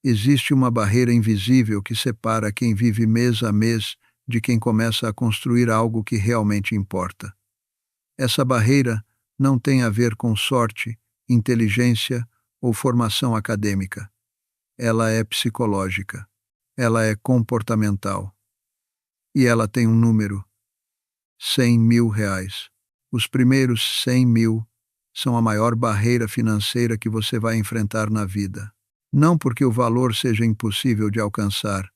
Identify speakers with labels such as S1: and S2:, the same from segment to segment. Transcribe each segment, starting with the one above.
S1: Existe uma barreira invisível que separa quem vive mês a mês de quem começa a construir algo que realmente importa. Essa barreira não tem a ver com sorte, inteligência ou formação acadêmica. Ela é psicológica. Ela é comportamental. E ela tem um número: R$ 100.000. Os primeiros 100 mil são a maior barreira financeira que você vai enfrentar na vida. Não porque o valor seja impossível de alcançar,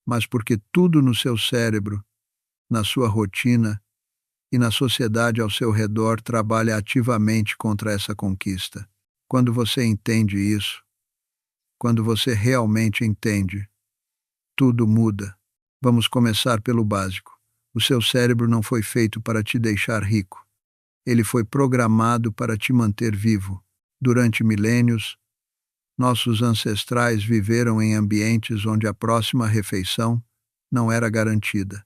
S1: mas porque tudo no seu cérebro, na sua rotina e na sociedade ao seu redor trabalha ativamente contra essa conquista. Quando você entende isso, quando você realmente entende, tudo muda. Vamos começar pelo básico. O seu cérebro não foi feito para te deixar rico. Ele foi programado para te manter vivo. Durante milênios, nossos ancestrais viveram em ambientes onde a próxima refeição não era garantida.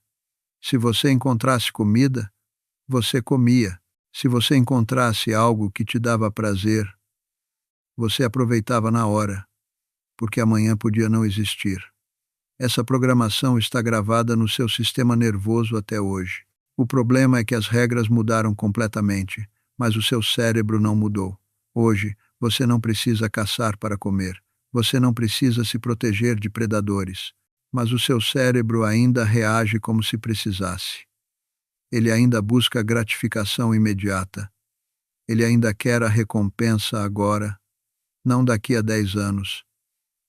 S1: Se você encontrasse comida, você comia. Se você encontrasse algo que te dava prazer, você aproveitava na hora, porque amanhã podia não existir. Essa programação está gravada no seu sistema nervoso até hoje. O problema é que as regras mudaram completamente, mas o seu cérebro não mudou. Hoje, você não precisa caçar para comer. Você não precisa se proteger de predadores. Mas o seu cérebro ainda reage como se precisasse. Ele ainda busca gratificação imediata. Ele ainda quer a recompensa agora, não daqui a 10 anos.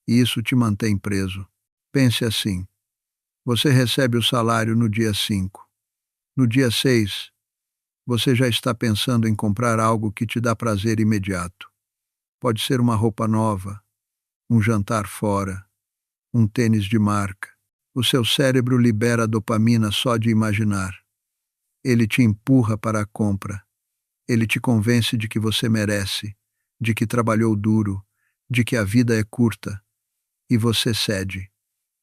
S1: E isso te mantém preso. Pense assim: você recebe o salário no dia 5. No dia 6, você já está pensando em comprar algo que te dá prazer imediato. Pode ser uma roupa nova, um jantar fora, um tênis de marca. O seu cérebro libera dopamina só de imaginar. Ele te empurra para a compra. Ele te convence de que você merece, de que trabalhou duro, de que a vida é curta. E você cede.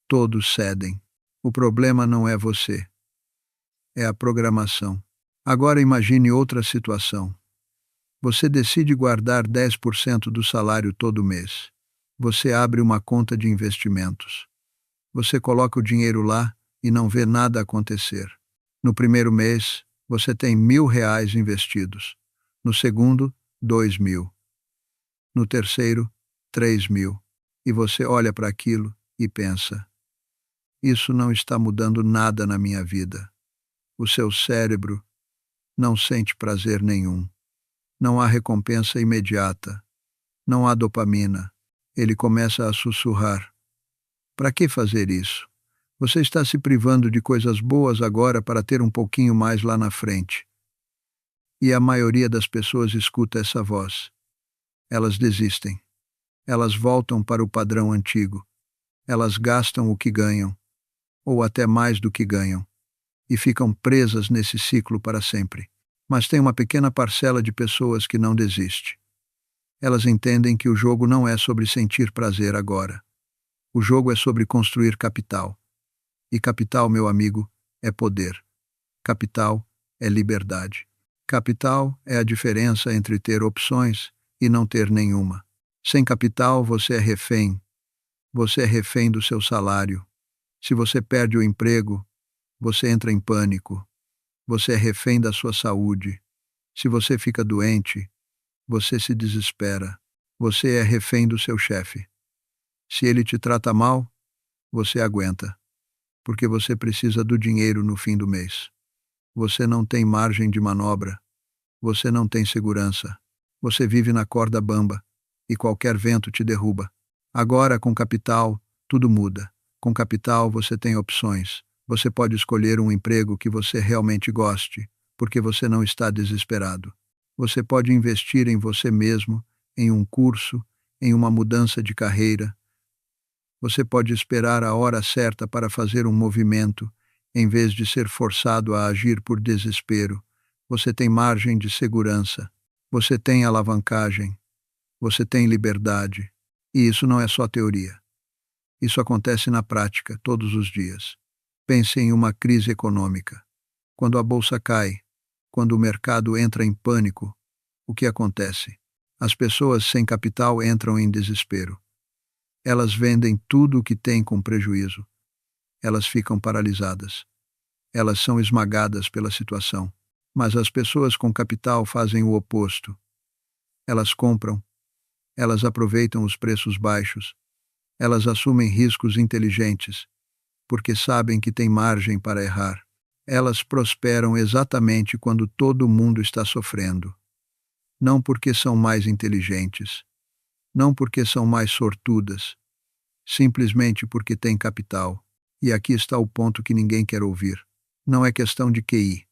S1: Todos cedem. O problema não é você. É a programação. Agora imagine outra situação. Você decide guardar 10% do salário todo mês. Você abre uma conta de investimentos. Você coloca o dinheiro lá e não vê nada acontecer. No primeiro mês, você tem R$ 1.000 investidos. No segundo, 2.000. No terceiro, 3.000. E você olha para aquilo e pensa: isso não está mudando nada na minha vida. O seu cérebro não sente prazer nenhum. Não há recompensa imediata. Não há dopamina. Ele começa a sussurrar: para que fazer isso? Você está se privando de coisas boas agora para ter um pouquinho mais lá na frente. E a maioria das pessoas escuta essa voz. Elas desistem. Elas voltam para o padrão antigo. Elas gastam o que ganham, ou até mais do que ganham, e ficam presas nesse ciclo para sempre. Mas tem uma pequena parcela de pessoas que não desiste. Elas entendem que o jogo não é sobre sentir prazer agora. O jogo é sobre construir capital. E capital, meu amigo, é poder. Capital é liberdade. Capital é a diferença entre ter opções e não ter nenhuma. Sem capital, você é refém. Você é refém do seu salário. Se você perde o emprego, você entra em pânico. Você é refém da sua saúde. Se você fica doente, você se desespera. Você é refém do seu chefe. Se ele te trata mal, você aguenta, porque você precisa do dinheiro no fim do mês. Você não tem margem de manobra. Você não tem segurança. Você vive na corda bamba e qualquer vento te derruba. Agora, com capital, tudo muda. Com capital, você tem opções. Você pode escolher um emprego que você realmente goste, porque você não está desesperado. Você pode investir em você mesmo, em um curso, em uma mudança de carreira. Você pode esperar a hora certa para fazer um movimento, em vez de ser forçado a agir por desespero. Você tem margem de segurança. Você tem alavancagem. Você tem liberdade. E isso não é só teoria. Isso acontece na prática, todos os dias. Pense em uma crise econômica. Quando a bolsa cai, quando o mercado entra em pânico, o que acontece? As pessoas sem capital entram em desespero. Elas vendem tudo o que têm com prejuízo. Elas ficam paralisadas. Elas são esmagadas pela situação. Mas as pessoas com capital fazem o oposto. Elas compram. Elas aproveitam os preços baixos. Elas assumem riscos inteligentes, porque sabem que têm margem para errar. Elas prosperam exatamente quando todo mundo está sofrendo. Não porque são mais inteligentes. Não porque são mais sortudas. Simplesmente porque têm capital. E aqui está o ponto que ninguém quer ouvir. Não é questão de QI.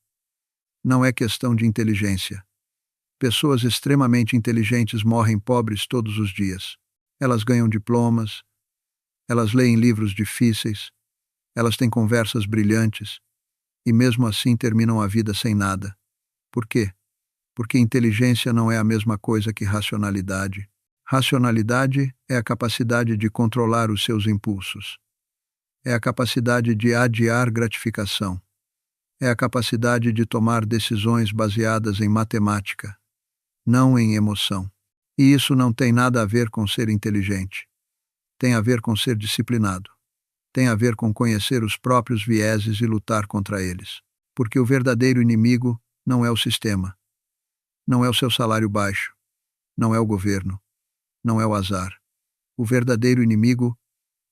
S1: Não é questão de inteligência. Pessoas extremamente inteligentes morrem pobres todos os dias. Elas ganham diplomas, elas leem livros difíceis, elas têm conversas brilhantes, e mesmo assim terminam a vida sem nada. Por quê? Porque inteligência não é a mesma coisa que racionalidade. Racionalidade é a capacidade de controlar os seus impulsos. É a capacidade de adiar gratificação. É a capacidade de tomar decisões baseadas em matemática, não em emoção. E isso não tem nada a ver com ser inteligente. Tem a ver com ser disciplinado. Tem a ver com conhecer os próprios vieses e lutar contra eles. Porque o verdadeiro inimigo não é o sistema. Não é o seu salário baixo. Não é o governo. Não é o azar. O verdadeiro inimigo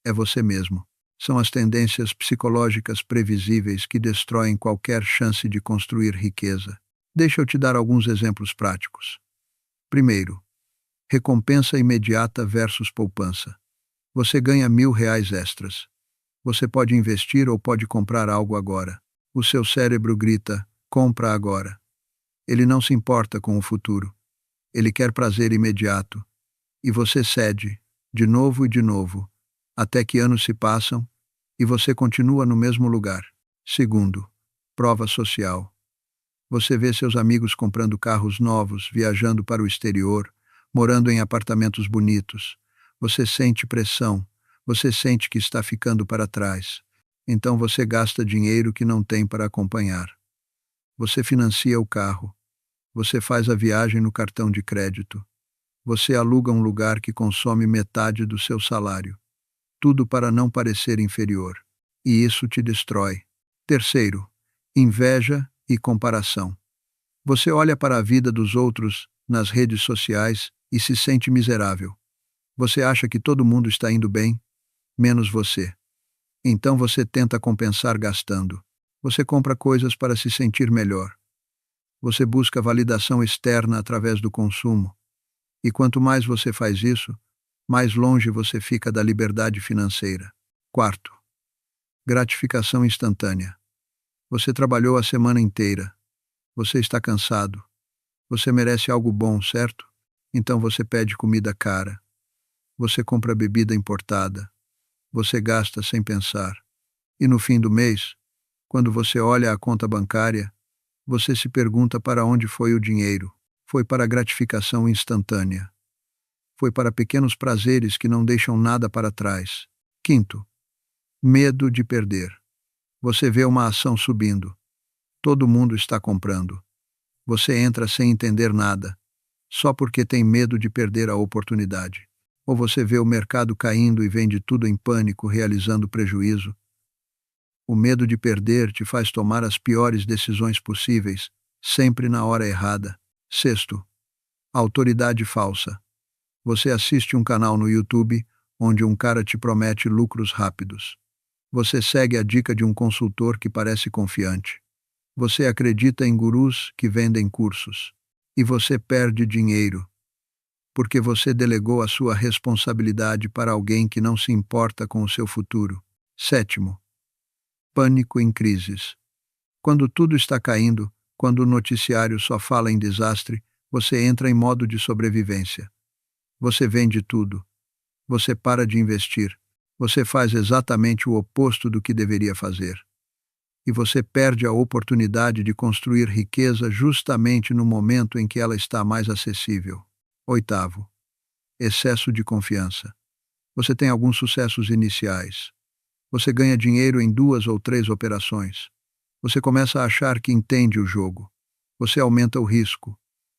S1: é você mesmo. São as tendências psicológicas previsíveis que destroem qualquer chance de construir riqueza. Deixa eu te dar alguns exemplos práticos. Primeiro, recompensa imediata versus poupança. Você ganha R$ 1.000 extras. Você pode investir ou pode comprar algo agora. O seu cérebro grita, compra agora. Ele não se importa com o futuro. Ele quer prazer imediato. E você cede, de novo e de novo, até que anos se passam e você continua no mesmo lugar. Segundo, prova social. Você vê seus amigos comprando carros novos, viajando para o exterior, morando em apartamentos bonitos. Você sente pressão. Você sente que está ficando para trás. Então você gasta dinheiro que não tem para acompanhar. Você financia o carro. Você faz a viagem no cartão de crédito. Você aluga um lugar que consome metade do seu salário. Tudo para não parecer inferior. E isso te destrói. Terceiro, inveja e comparação. Você olha para a vida dos outros nas redes sociais e se sente miserável. Você acha que todo mundo está indo bem, menos você. Então você tenta compensar gastando. Você compra coisas para se sentir melhor. Você busca validação externa através do consumo. E quanto mais você faz isso, mais longe você fica da liberdade financeira. Quarto, gratificação instantânea. Você trabalhou a semana inteira. Você está cansado. Você merece algo bom, certo? Então você pede comida cara. Você compra bebida importada. Você gasta sem pensar. E no fim do mês, quando você olha a conta bancária, você se pergunta para onde foi o dinheiro. Foi para a gratificação instantânea. Foi para pequenos prazeres que não deixam nada para trás. Quinto, medo de perder. Você vê uma ação subindo. Todo mundo está comprando. Você entra sem entender nada, só porque tem medo de perder a oportunidade. Ou você vê o mercado caindo e vende tudo em pânico, realizando prejuízo. O medo de perder te faz tomar as piores decisões possíveis, sempre na hora errada. Sexto, autoridade falsa. Você assiste um canal no YouTube onde um cara te promete lucros rápidos. Você segue a dica de um consultor que parece confiante. Você acredita em gurus que vendem cursos. E você perde dinheiro, porque você delegou a sua responsabilidade para alguém que não se importa com o seu futuro. Sétimo, pânico em crises. Quando tudo está caindo, quando o noticiário só fala em desastre, você entra em modo de sobrevivência. Você vende tudo. Você para de investir. Você faz exatamente o oposto do que deveria fazer. E você perde a oportunidade de construir riqueza justamente no momento em que ela está mais acessível. Oitavo, excesso de confiança. Você tem alguns sucessos iniciais. Você ganha dinheiro em 2 ou 3 operações. Você começa a achar que entende o jogo. Você aumenta o risco.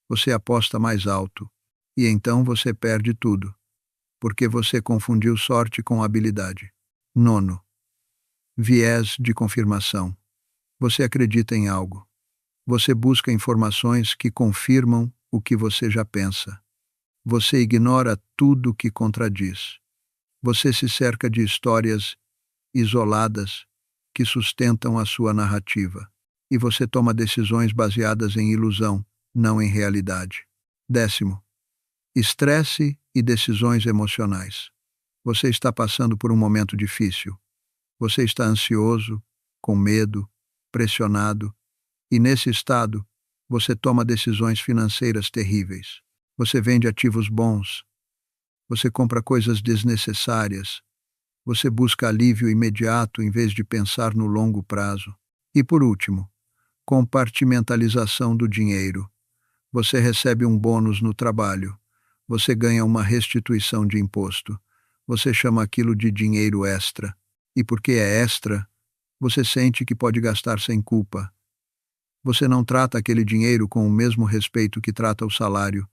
S1: Você aposta mais alto. E então você perde tudo. porque você confundiu sorte com habilidade. Nono, viés de confirmação. Você acredita em algo. Você busca informações que confirmam o que você já pensa. Você ignora tudo que contradiz. Você se cerca de histórias isoladas que sustentam a sua narrativa. E você toma decisões baseadas em ilusão, não em realidade. Décimo, estresse e decisões emocionais. Você está passando por um momento difícil. Você está ansioso, com medo, pressionado, e nesse estado, você toma decisões financeiras terríveis. Você vende ativos bons. Você compra coisas desnecessárias. Você busca alívio imediato em vez de pensar no longo prazo. E por último, compartimentalização do dinheiro. Você recebe um bônus no trabalho. Você ganha uma restituição de imposto. Você chama aquilo de dinheiro extra. E porque é extra, você sente que pode gastar sem culpa. Você não trata aquele dinheiro com o mesmo respeito que trata o salário,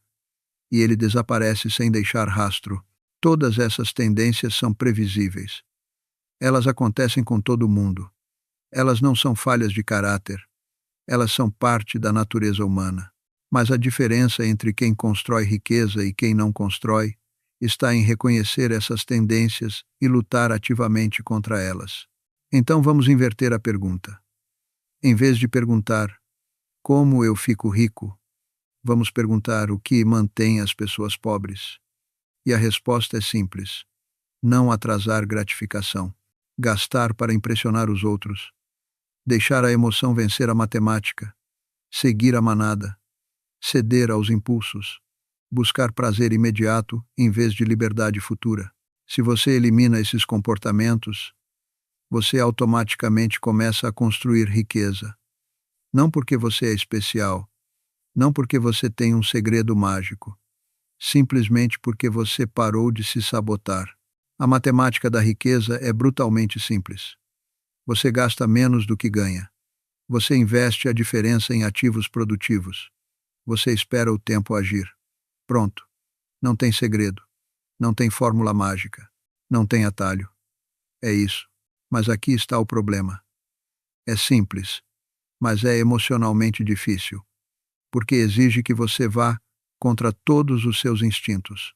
S1: e ele desaparece sem deixar rastro. Todas essas tendências são previsíveis. Elas acontecem com todo mundo. Elas não são falhas de caráter. Elas são parte da natureza humana. Mas a diferença entre quem constrói riqueza e quem não constrói está em reconhecer essas tendências e lutar ativamente contra elas. Então vamos inverter a pergunta. Em vez de perguntar como eu fico rico, vamos perguntar o que mantém as pessoas pobres. E a resposta é simples: não atrasar gratificação, gastar para impressionar os outros, deixar a emoção vencer a matemática, seguir a manada, ceder aos impulsos, buscar prazer imediato em vez de liberdade futura. Se você elimina esses comportamentos, você automaticamente começa a construir riqueza. Não porque você é especial, não porque você tem um segredo mágico, simplesmente porque você parou de se sabotar. A matemática da riqueza é brutalmente simples. Você gasta menos do que ganha. Você investe a diferença em ativos produtivos. Você espera o tempo agir. Pronto. Não tem segredo. Não tem fórmula mágica. Não tem atalho. É isso. Mas aqui está o problema. É simples, mas é emocionalmente difícil, porque exige que você vá contra todos os seus instintos.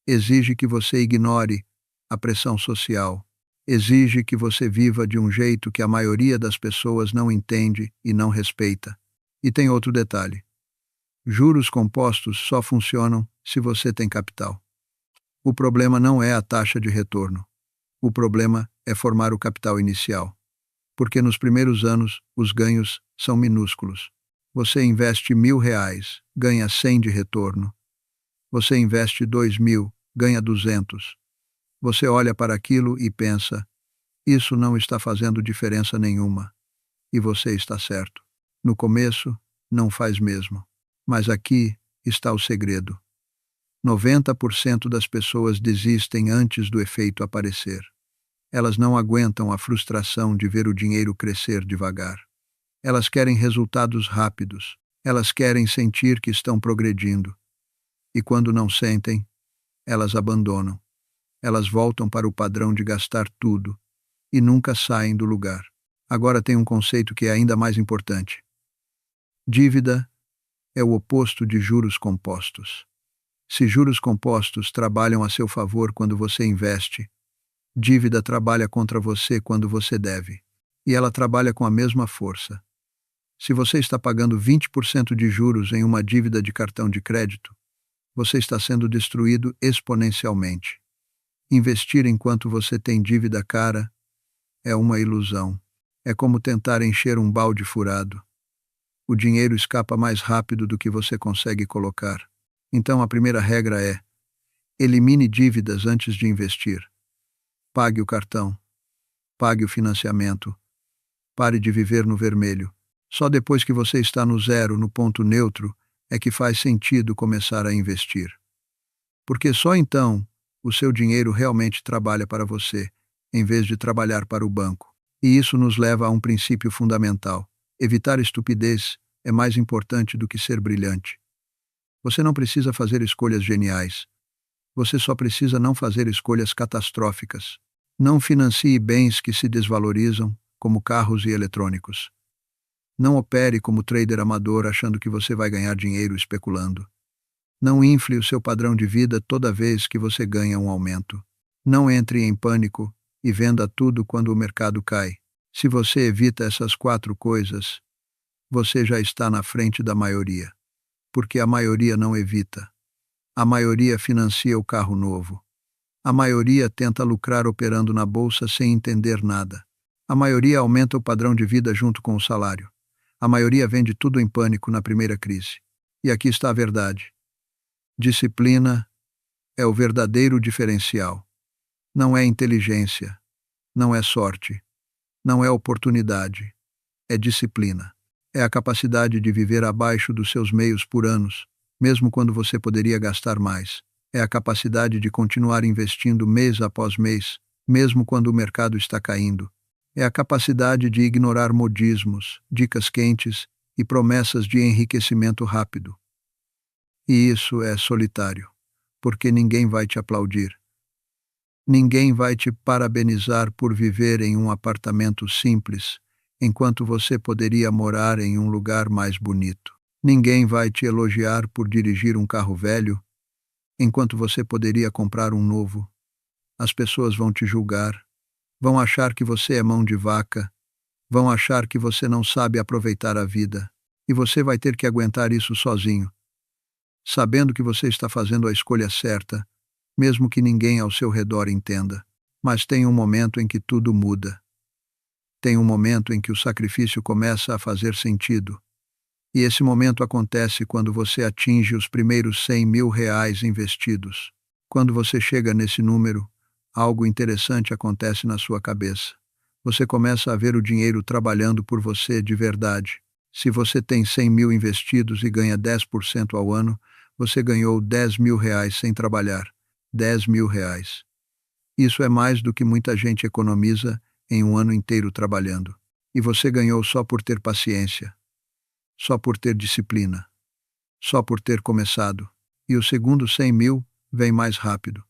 S1: Exige que você ignore a pressão social. Exige que você viva de um jeito que a maioria das pessoas não entende e não respeita. E tem outro detalhe. Juros compostos só funcionam se você tem capital. O problema não é a taxa de retorno. O problema é formar o capital inicial. Porque nos primeiros anos, os ganhos são minúsculos. Você investe R$ 1.000, ganha 100 de retorno. Você investe 2.000, ganha 200. Você olha para aquilo e pensa, isso não está fazendo diferença nenhuma. E você está certo. No começo, não faz mesmo. Mas aqui está o segredo. 90% das pessoas desistem antes do efeito aparecer. Elas não aguentam a frustração de ver o dinheiro crescer devagar. Elas querem resultados rápidos. Elas querem sentir que estão progredindo. E quando não sentem, elas abandonam. Elas voltam para o padrão de gastar tudo e nunca saem do lugar. Agora tem um conceito que é ainda mais importante. Dívida é o oposto de juros compostos. Se juros compostos trabalham a seu favor quando você investe, dívida trabalha contra você quando você deve. E ela trabalha com a mesma força. Se você está pagando 20% de juros em uma dívida de cartão de crédito, você está sendo destruído exponencialmente. Investir enquanto você tem dívida cara é uma ilusão. É como tentar encher um balde furado. O dinheiro escapa mais rápido do que você consegue colocar. Então a primeira regra é: elimine dívidas antes de investir. Pague o cartão. Pague o financiamento. Pare de viver no vermelho. Só depois que você está no zero, no ponto neutro, é que faz sentido começar a investir. Porque só então o seu dinheiro realmente trabalha para você, em vez de trabalhar para o banco. E isso nos leva a um princípio fundamental. Evitar estupidez é mais importante do que ser brilhante. Você não precisa fazer escolhas geniais. Você só precisa não fazer escolhas catastróficas. Não financie bens que se desvalorizam, como carros e eletrônicos. Não opere como trader amador achando que você vai ganhar dinheiro especulando. Não infle o seu padrão de vida toda vez que você ganha um aumento. Não entre em pânico e venda tudo quando o mercado cai. Se você evita essas 4 coisas, você já está na frente da maioria. Porque a maioria não evita. A maioria financia o carro novo. A maioria tenta lucrar operando na bolsa sem entender nada. A maioria aumenta o padrão de vida junto com o salário. A maioria vende tudo em pânico na primeira crise. E aqui está a verdade. Disciplina é o verdadeiro diferencial. Não é inteligência, não é sorte, não é oportunidade, é disciplina. É a capacidade de viver abaixo dos seus meios por anos, mesmo quando você poderia gastar mais. É a capacidade de continuar investindo mês após mês, mesmo quando o mercado está caindo. É a capacidade de ignorar modismos, dicas quentes e promessas de enriquecimento rápido. E isso é solitário, porque ninguém vai te aplaudir. Ninguém vai te parabenizar por viver em um apartamento simples, enquanto você poderia morar em um lugar mais bonito. Ninguém vai te elogiar por dirigir um carro velho, enquanto você poderia comprar um novo. As pessoas vão te julgar, vão achar que você é mão de vaca, vão achar que você não sabe aproveitar a vida, e você vai ter que aguentar isso sozinho, sabendo que você está fazendo a escolha certa, mesmo que ninguém ao seu redor entenda. Mas tem um momento em que tudo muda. Tem um momento em que o sacrifício começa a fazer sentido. E esse momento acontece quando você atinge os primeiros R$100.000 investidos. Quando você chega nesse número, algo interessante acontece na sua cabeça. Você começa a ver o dinheiro trabalhando por você de verdade. Se você tem 100 mil investidos e ganha 10% ao ano, você ganhou R$10.000 sem trabalhar. R$10.000. Isso é mais do que muita gente economiza em um ano inteiro trabalhando. E você ganhou só por ter paciência, só por ter disciplina, só por ter começado. E o segundo 100 mil vem mais rápido,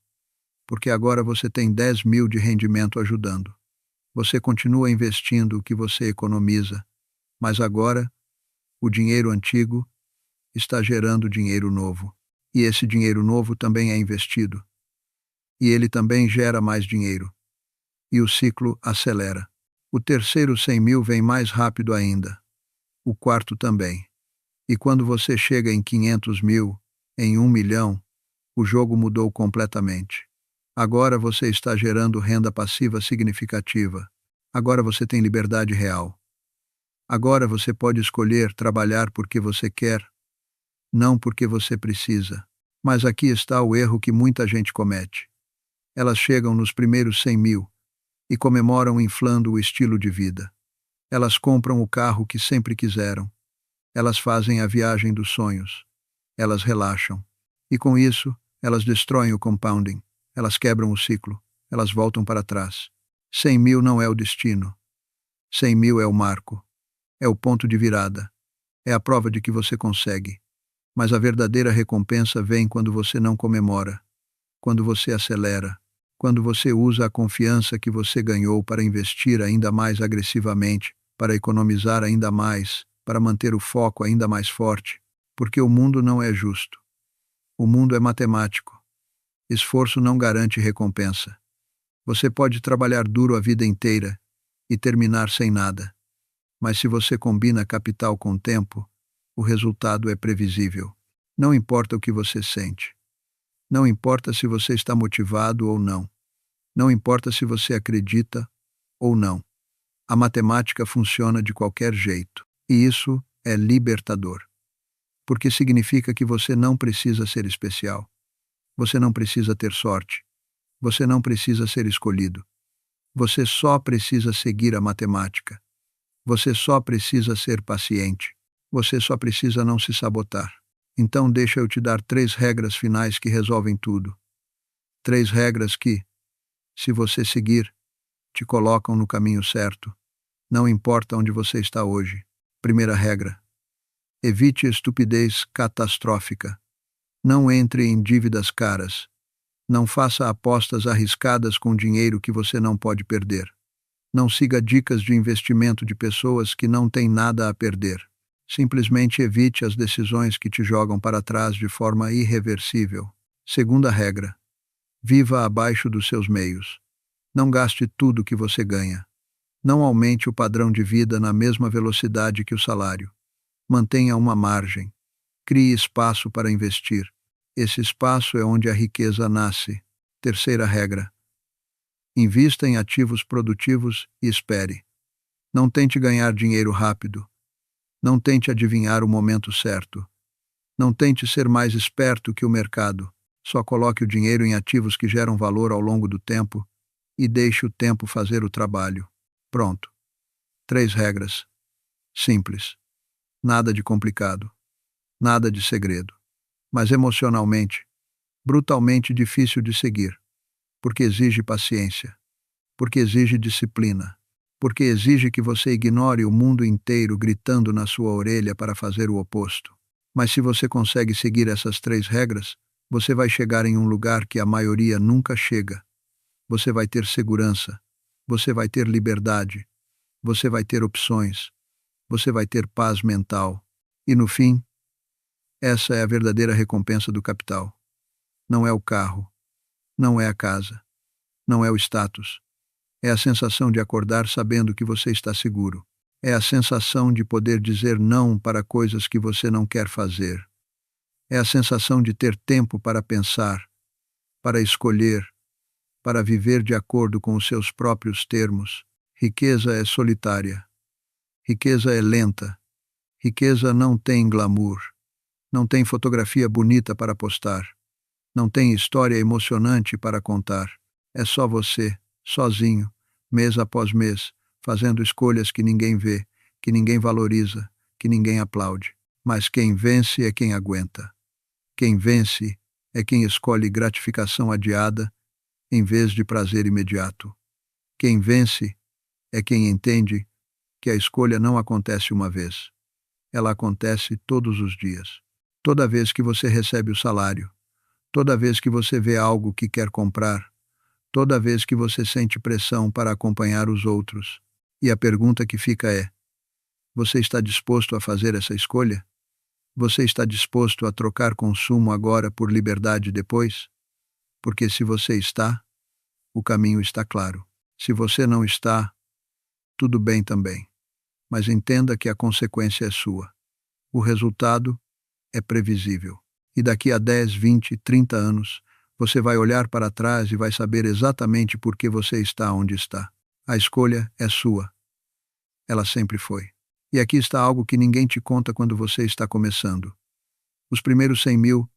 S1: porque agora você tem 10 mil de rendimento ajudando. Você continua investindo o que você economiza, mas agora o dinheiro antigo está gerando dinheiro novo. E esse dinheiro novo também é investido. E ele também gera mais dinheiro. E o ciclo acelera. O terceiro 100 mil vem mais rápido ainda. O quarto também. E quando você chega em 500 mil, em 1 milhão, o jogo mudou completamente. Agora você está gerando renda passiva significativa. Agora você tem liberdade real. Agora você pode escolher trabalhar porque você quer, não porque você precisa. Mas aqui está o erro que muita gente comete. Elas chegam nos primeiros 100 mil e comemoram inflando o estilo de vida. Elas compram o carro que sempre quiseram. Elas fazem a viagem dos sonhos. Elas relaxam. E com isso, elas destroem o compounding. Elas quebram o ciclo. Elas voltam para trás. 100 mil não é o destino. 100 mil é o marco. É o ponto de virada. É a prova de que você consegue. Mas a verdadeira recompensa vem quando você não comemora, quando você acelera, quando você usa a confiança que você ganhou para investir ainda mais agressivamente, para economizar ainda mais, para manter o foco ainda mais forte, porque o mundo não é justo. O mundo é matemático. Esforço não garante recompensa. Você pode trabalhar duro a vida inteira e terminar sem nada. Mas se você combina capital com tempo, o resultado é previsível. Não importa o que você sente. Não importa se você está motivado ou não. Não importa se você acredita ou não. A matemática funciona de qualquer jeito. E isso é libertador. Porque significa que você não precisa ser especial. Você não precisa ter sorte. Você não precisa ser escolhido. Você só precisa seguir a matemática. Você só precisa ser paciente. Você só precisa não se sabotar. Então deixa eu te dar 3 regras finais que resolvem tudo. 3 regras que, se você seguir, te colocam no caminho certo. Não importa onde você está hoje. Primeira regra. Evite estupidez catastrófica. Não entre em dívidas caras. Não faça apostas arriscadas com dinheiro que você não pode perder. Não siga dicas de investimento de pessoas que não têm nada a perder. Simplesmente evite as decisões que te jogam para trás de forma irreversível. Segunda regra: viva abaixo dos seus meios. Não gaste tudo que você ganha. Não aumente o padrão de vida na mesma velocidade que o salário. Mantenha uma margem. Crie espaço para investir. Esse espaço é onde a riqueza nasce. Terceira regra: invista em ativos produtivos e espere. Não tente ganhar dinheiro rápido. Não tente adivinhar o momento certo. Não tente ser mais esperto que o mercado. Só coloque o dinheiro em ativos que geram valor ao longo do tempo e deixe o tempo fazer o trabalho. Pronto. 3 regras. Simples. Nada de complicado. Nada de segredo. Mas emocionalmente, brutalmente difícil de seguir. Porque exige paciência. Porque exige disciplina. Porque exige que você ignore o mundo inteiro gritando na sua orelha para fazer o oposto. Mas se você consegue seguir essas 3 regras, você vai chegar em um lugar que a maioria nunca chega. Você vai ter segurança. Você vai ter liberdade. Você vai ter opções. Você vai ter paz mental. E no fim, essa é a verdadeira recompensa do capital. Não é o carro. Não é a casa. Não é o status. É a sensação de acordar sabendo que você está seguro. É a sensação de poder dizer não para coisas que você não quer fazer. É a sensação de ter tempo para pensar, para escolher, para viver de acordo com os seus próprios termos. Riqueza é solitária. Riqueza é lenta. Riqueza não tem glamour. Não tem fotografia bonita para postar. Não tem história emocionante para contar. É só você, sozinho, mês após mês, fazendo escolhas que ninguém vê, que ninguém valoriza, que ninguém aplaude. Mas quem vence é quem aguenta. Quem vence é quem escolhe gratificação adiada em vez de prazer imediato. Quem vence é quem entende que a escolha não acontece uma vez. Ela acontece todos os dias. Toda vez que você recebe o salário, toda vez que você vê algo que quer comprar, toda vez que você sente pressão para acompanhar os outros. E a pergunta que fica é: você está disposto a fazer essa escolha? Você está disposto a trocar consumo agora por liberdade depois? Porque se você está, o caminho está claro. Se você não está, tudo bem também. Mas entenda que a consequência é sua. O resultado é previsível. E daqui a 10, 20, 30 anos, você vai olhar para trás e vai saber exatamente por que você está onde está. A escolha é sua. Ela sempre foi. E aqui está algo que ninguém te conta quando você está começando. Os primeiros 100 mil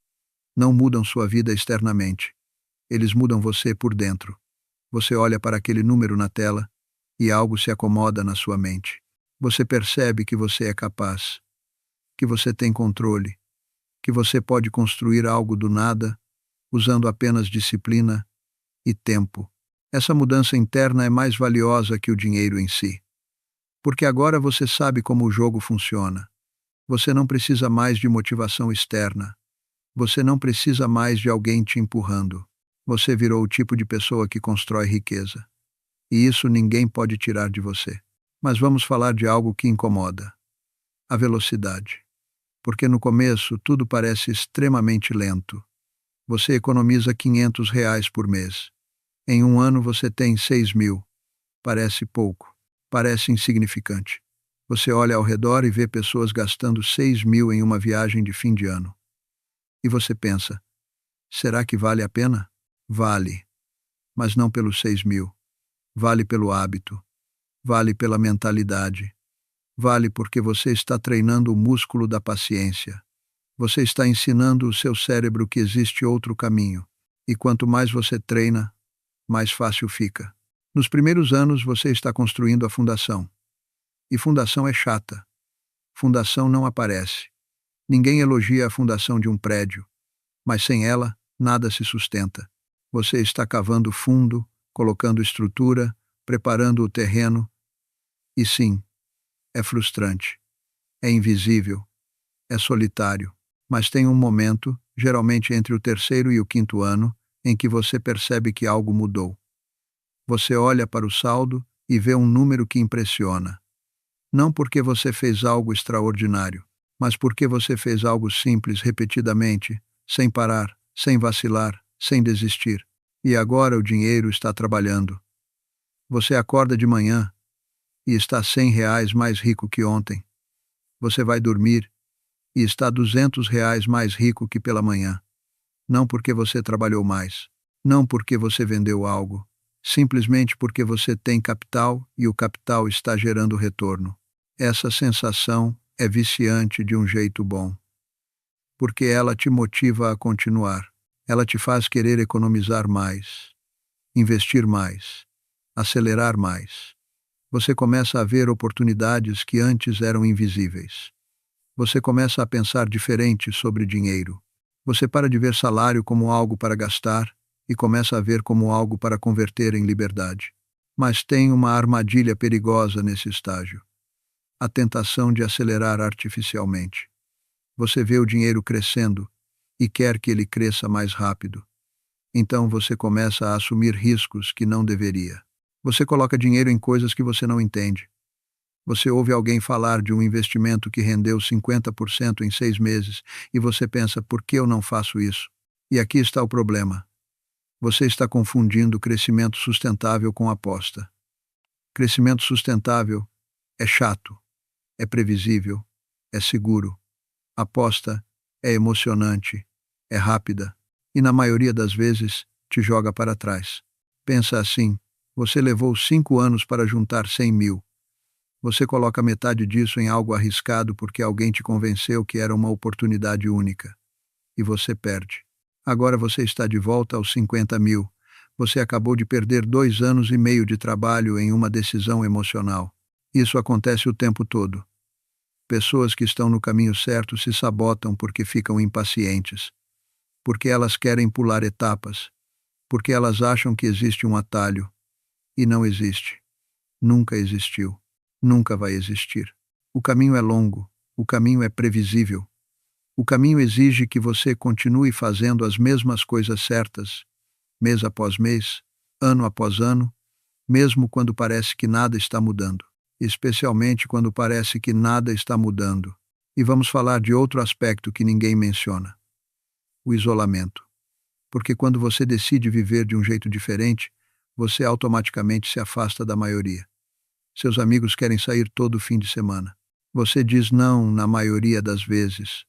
S1: não mudam sua vida externamente. Eles mudam você por dentro. Você olha para aquele número na tela e algo se acomoda na sua mente. Você percebe que você é capaz, que você tem controle, que você pode construir algo do nada, usando apenas disciplina e tempo. Essa mudança interna é mais valiosa que o dinheiro em si. Porque agora você sabe como o jogo funciona. Você não precisa mais de motivação externa. Você não precisa mais de alguém te empurrando. Você virou o tipo de pessoa que constrói riqueza. E isso ninguém pode tirar de você. Mas vamos falar de algo que incomoda: a velocidade. Porque no começo tudo parece extremamente lento. Você economiza R$ 500 por mês. Em um ano você tem 6 mil. Parece pouco. Parece insignificante. Você olha ao redor e vê pessoas gastando 6 mil em uma viagem de fim de ano. E você pensa: será que vale a pena? Vale. Mas não pelos 6 mil. Vale pelo hábito. Vale pela mentalidade. Vale porque você está treinando o músculo da paciência. Você está ensinando o seu cérebro que existe outro caminho. E quanto mais você treina, mais fácil fica. Nos primeiros anos você está construindo a fundação. E fundação é chata. Fundação não aparece. Ninguém elogia a fundação de um prédio. Mas sem ela, nada se sustenta. Você está cavando fundo, colocando estrutura, preparando o terreno. E sim, é frustrante. É invisível. É solitário. Mas tem um momento, geralmente entre o terceiro e o quinto ano, em que você percebe que algo mudou. Você olha para o saldo e vê um número que impressiona. Não porque você fez algo extraordinário, mas porque você fez algo simples repetidamente, sem parar, sem vacilar, sem desistir. E agora o dinheiro está trabalhando. Você acorda de manhã e está R$ 100 mais rico que ontem. Você vai dormir e está R$ 200 mais rico que pela manhã. Não porque você trabalhou mais, não porque você vendeu algo, simplesmente porque você tem capital e o capital está gerando retorno. Essa sensação é viciante de um jeito bom, porque ela te motiva a continuar. Ela te faz querer economizar mais, investir mais, acelerar mais. Você começa a ver oportunidades que antes eram invisíveis. Você começa a pensar diferente sobre dinheiro. Você para de ver salário como algo para gastar e começa a ver como algo para converter em liberdade. Mas tem uma armadilha perigosa nesse estágio: a tentação de acelerar artificialmente. Você vê o dinheiro crescendo e quer que ele cresça mais rápido. Então você começa a assumir riscos que não deveria. Você coloca dinheiro em coisas que você não entende. Você ouve alguém falar de um investimento que rendeu 50% em 6 meses e você pensa: por que eu não faço isso? E aqui está o problema. Você está confundindo crescimento sustentável com aposta. Crescimento sustentável é chato, é previsível, é seguro. Aposta é emocionante, é rápida e, na maioria das vezes, te joga para trás. Pensa assim: você levou 5 anos para juntar 100 mil. Você coloca metade disso em algo arriscado porque alguém te convenceu que era uma oportunidade única. E você perde. Agora você está de volta aos 50 mil. Você acabou de perder 2 anos e meio de trabalho em uma decisão emocional. Isso acontece o tempo todo. Pessoas que estão no caminho certo se sabotam porque ficam impacientes, porque elas querem pular etapas, porque elas acham que existe um atalho. E não existe. Nunca existiu. Nunca vai existir. O caminho é longo, o caminho é previsível. O caminho exige que você continue fazendo as mesmas coisas certas, mês após mês, ano após ano, mesmo quando parece que nada está mudando. Especialmente quando parece que nada está mudando. E vamos falar de outro aspecto que ninguém menciona: o isolamento. Porque quando você decide viver de um jeito diferente, você automaticamente se afasta da maioria. Seus amigos querem sair todo fim de semana. Você diz não na maioria das vezes.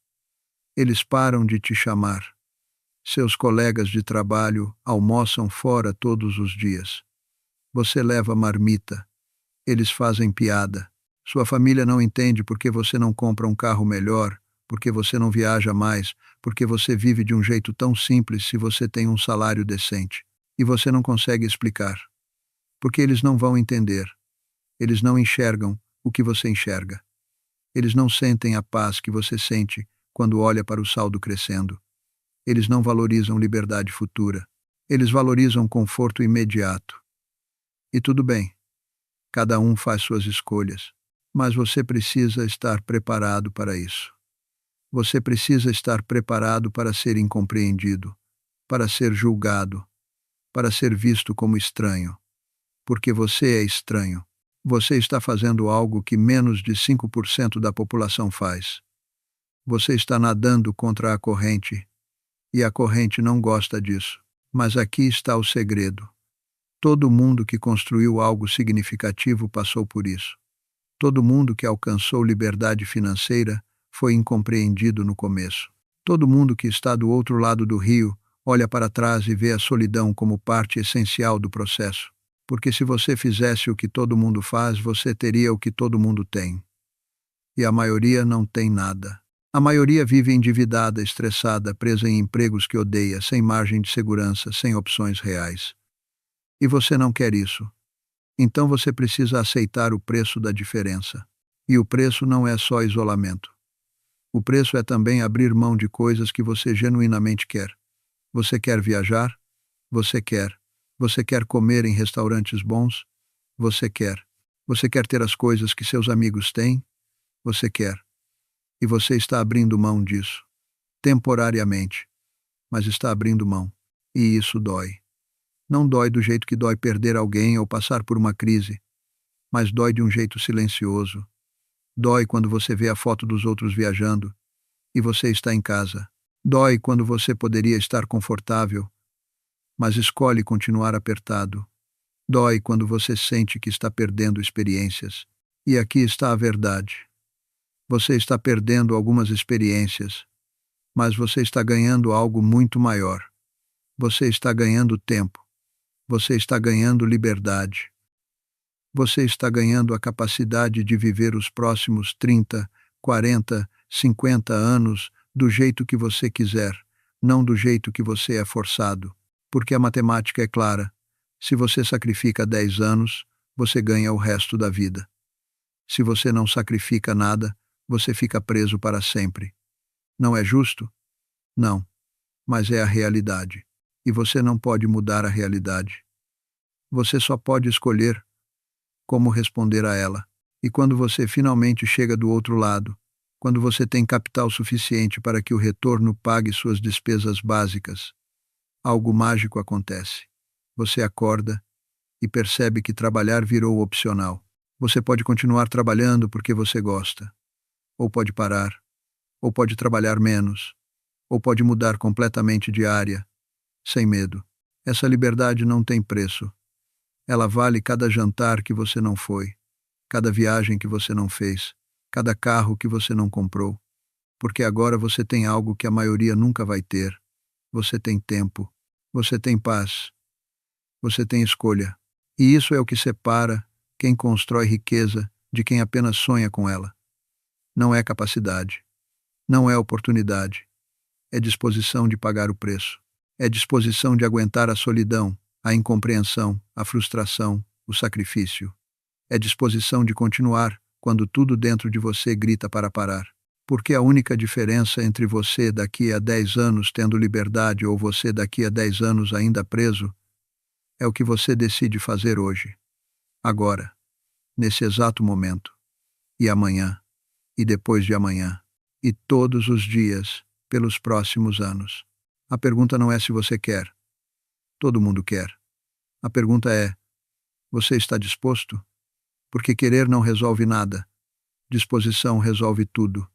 S1: Eles param de te chamar. Seus colegas de trabalho almoçam fora todos os dias. Você leva marmita. Eles fazem piada. Sua família não entende porque você não compra um carro melhor, porque você não viaja mais, porque você vive de um jeito tão simples se você tem um salário decente. E você não consegue explicar. Porque eles não vão entender. Eles não enxergam o que você enxerga. Eles não sentem a paz que você sente quando olha para o saldo crescendo. Eles não valorizam liberdade futura. Eles valorizam conforto imediato. E tudo bem. Cada um faz suas escolhas. Mas você precisa estar preparado para isso. Você precisa estar preparado para ser incompreendido, para ser julgado, para ser visto como estranho. Porque você é estranho. Você está fazendo algo que menos de 5% da população faz. Você está nadando contra a corrente, e a corrente não gosta disso. Mas aqui está o segredo. Todo mundo que construiu algo significativo passou por isso. Todo mundo que alcançou liberdade financeira foi incompreendido no começo. Todo mundo que está do outro lado do rio olha para trás e vê a solidão como parte essencial do processo. Porque se você fizesse o que todo mundo faz, você teria o que todo mundo tem. E a maioria não tem nada. A maioria vive endividada, estressada, presa em empregos que odeia, sem margem de segurança, sem opções reais. E você não quer isso. Então você precisa aceitar o preço da diferença. E o preço não é só isolamento. O preço é também abrir mão de coisas que você genuinamente quer. Você quer viajar? Você quer. Você quer comer em restaurantes bons? Você quer. Você quer ter as coisas que seus amigos têm? Você quer. E você está abrindo mão disso. Temporariamente. Mas está abrindo mão. E isso dói. Não dói do jeito que dói perder alguém ou passar por uma crise, mas dói de um jeito silencioso. Dói quando você vê a foto dos outros viajando e você está em casa. Dói quando você poderia estar confortável, mas escolhe continuar apertado. Dói quando você sente que está perdendo experiências. E aqui está a verdade. Você está perdendo algumas experiências, mas você está ganhando algo muito maior. Você está ganhando tempo. Você está ganhando liberdade. Você está ganhando a capacidade de viver os próximos 30, 40, 50 anos do jeito que você quiser, não do jeito que você é forçado. Porque a matemática é clara. Se você sacrifica 10 anos, você ganha o resto da vida. Se você não sacrifica nada, você fica preso para sempre. Não é justo? Não, mas é a realidade. E você não pode mudar a realidade. Você só pode escolher como responder a ela. E quando você finalmente chega do outro lado, quando você tem capital suficiente para que o retorno pague suas despesas básicas, algo mágico acontece. Você acorda e percebe que trabalhar virou opcional. Você pode continuar trabalhando porque você gosta, ou pode parar, ou pode trabalhar menos, ou pode mudar completamente de área, sem medo. Essa liberdade não tem preço. Ela vale cada jantar que você não foi, cada viagem que você não fez, cada carro que você não comprou, porque agora você tem algo que a maioria nunca vai ter. Você tem tempo, você tem paz, você tem escolha. E isso é o que separa quem constrói riqueza de quem apenas sonha com ela. Não é capacidade, não é oportunidade, é disposição de pagar o preço. É disposição de aguentar a solidão, a incompreensão, a frustração, o sacrifício. É disposição de continuar quando tudo dentro de você grita para parar. Porque a única diferença entre você daqui a 10 anos tendo liberdade ou você daqui a 10 anos ainda preso é o que você decide fazer hoje, agora, nesse exato momento, e amanhã, e depois de amanhã, e todos os dias, pelos próximos anos. A pergunta não é se você quer. Todo mundo quer. A pergunta é: você está disposto? Porque querer não resolve nada. Disposição resolve tudo.